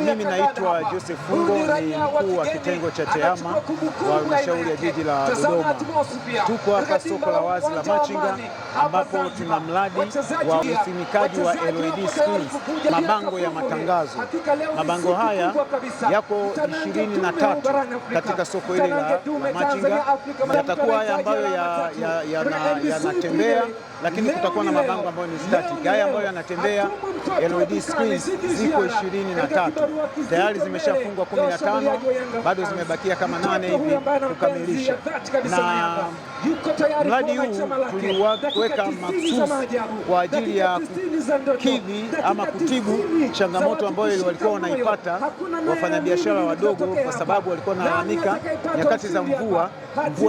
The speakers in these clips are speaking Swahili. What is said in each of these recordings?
Mimi naitwa Joseph Fungo, ni mkuu wa kitengo cha TEHAMA wa halmashauri ya jiji la Dodoma. Tuko hapa soko la wazi la Machinga ambapo tuna mradi wa usimikaji wa LED screens, mabango ya matangazo. Mabango haya yako 23 katika soko hili la Machinga. Yatakuwa haya ambayo yanatembea, lakini kutakuwa na mabango ambayo ni static. Haya ambayo yanatembea LED screens ziko 23. Tayari zimeshafungwa 15, bado zimebakia kama 8 hivi kukamilisha. Na mradi huu tuliweka maksudi kwa ajili ya kukidhi ama kutibu changamoto ambayo walikuwa wanaipata wafanyabiashara wadogo, kwa sababu walikuwa wanalalamika nyakati za mvua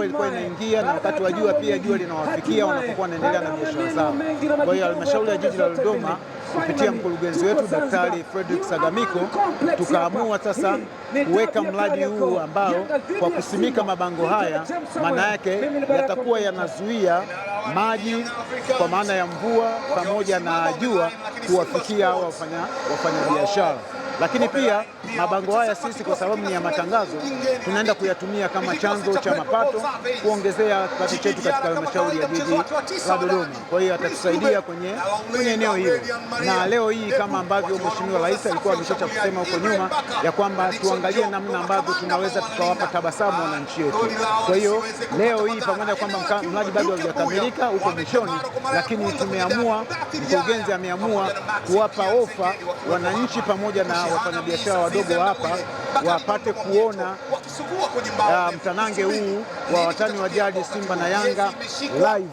ilikuwa inaingia na wakati wa jua pia jua linawafikia wanapokuwa wanaendelea na biashara zao. Kwa hiyo halmashauri ya jiji la Dodoma kupitia mkurugenzi wetu Daktari Frederick Sagamiko tukaamua sasa kuweka mradi huu ambao kwa kusimika mabango haya, maana yake yatakuwa yanazuia maji kwa maana ya mvua pamoja na jua kuwafikia wafanyabiashara. Lakini pia mabango haya sisi kwa sababu ni ya matangazo tunaenda kuyatumia kama chanzo cha mapato, kuongezea kipato chetu katika halmashauri ya jiji la Dodoma. Kwa hiyo atatusaidia kwenye eneo hilo, na leo hii kama ambavyo Mheshimiwa Rais alikuwa ameshacha kusema huko nyuma ya kwamba tuangalie namna ambavyo tunaweza tukawapa tabasamu wananchi wetu. Kwa hiyo leo hii pamoja kwamba mradi bado haujakamilika huko mwishoni, lakini mkurugenzi ameamua kuwapa ofa wananchi pamoja na wafanyabiashara wadogo hapa wapate kuona mtanange huu wa watani wa jadi Simba na Yanga live.